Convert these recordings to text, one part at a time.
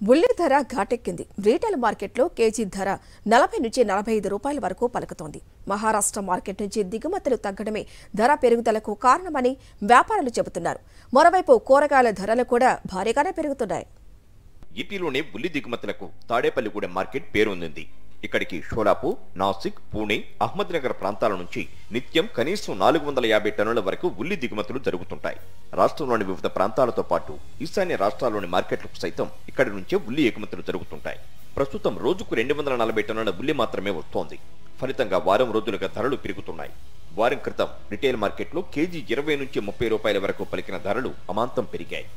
ఉల్లి ధర ఘాటెక్కింది. రీటైల్ మార్కెట్లో కేజీ ధర 40 నుంచి 45 రూపాయల వరకు పలుకుతోంది. మహారాష్ట్ర మార్కెట్ నుంచి దిగుమతులు తగ్గడమే ధర పెరుగుదలకు కారణమని వ్యాపారులు చెబుతున్నారు. మరోవైపు కూరగాయల ధరలు కూడా భారీగానే పెరుగుతున్నాయి. ఏపీలోనే ఉల్లి దిగుమతులకు తాడేపల్లిగూడెం మార్కెట్ పేరొందింది. ఇక్కడికి షోలాపూర్, నాసిక్, పూణే, అహ్మద్నగర్ ప్రాంతాల నుంచి నిత్యం కనీసం 450 టన్నుల వరకు ఉల్లి దిగుమతులు జరుగుతుంటాయి. రాష్ట్రంలోని వివిధ ప్రాంతాలతో పాటు ఈశాన్య రాష్ట్రాల్లోని మార్కెట్లకు సైతం ఇక్కడి నుంచే ఉల్లి ఎగుమతులు జరుగుతుంటాయి. ప్రస్తుతం రోజుకు 240 టన్నుల ఉల్లి మాత్రమే వస్తోంది. ఫలితంగా వారం రోజులుగా ధరలు పెరుగుతున్నాయి. వారం క్రితం రిటైల్ మార్కెట్లో కేజీ 20 నుంచి 30 రూపాయల వరకు పలికిన ధరలు అమాంతం పెరిగాయి.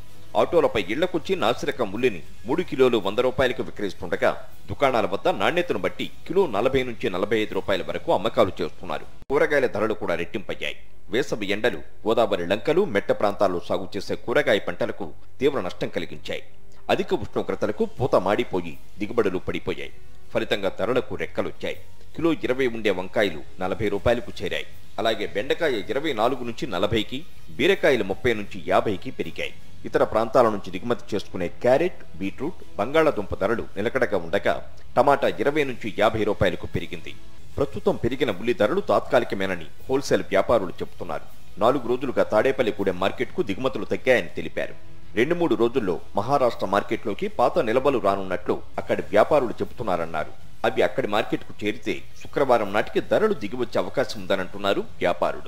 ఆటోలపై ఇళ్లకొచ్చి నాసిరకం ఉల్లిని 3 కిలోలు 100 రూపాయలకు విక్రయిస్తుండగా దుకాణాల వద్ద నాణ్యతను బట్టి కిలో 40 నుంచి 45 రూపాయల వరకు అమ్మకాలు చేస్తున్నారు. కూరగాయల ధరలు కూడా రెట్టింపయ్యాయి. వేసవి ఎండలు గోదావరి లంకలు, మెట్ట ప్రాంతాల్లో సాగు చేసే కూరగాయ పంటలకు తీవ్ర నష్టం కలిగించాయి. అధిక ఉష్ణోగ్రతలకు పూత మాడిపోయి దిగుబడులు పడిపోయాయి. ఫలితంగా ధరలకు రెక్కలొచ్చాయి. కిలో 20 ఉండే వంకాయలు 40 రూపాయలకు చేరాయి. అలాగే బెండకాయ 24 నుంచి 40కి, బీరకాయలు 30 నుంచి 50కి పెరిగాయి. ఇతర ప్రాంతాల నుంచి దిగుమతి చేసుకునే క్యారెట్, బీట్రూట్, బంగాళాదుంప ధరలు నిలకడగా ఉండగా టమాటా 20 నుంచి 50 రూపాయలకు పెరిగింది. ప్రస్తుతం పెరిగిన ఉల్లి ధరలు తాత్కాలికమేనని హోల్సేల్ వ్యాపారులు చెబుతున్నారు. 4 రోజులుగా తాడేపల్లిగూడెం మార్కెట్కు దిగుమతులు తగ్గాయని తెలిపారు. 2-3 రోజుల్లో మహారాష్ట్ర మార్కెట్లోకి పాత నిలబలు రానున్నట్లు అక్కడి వ్యాపారులు చెబుతున్నారన్నారు. అవి అక్కడి మార్కెట్కు చేరితే శుక్రవారం నాటికి ధరలు దిగివచ్చే అవకాశం ఉందనంటున్నారు వ్యాపారులు.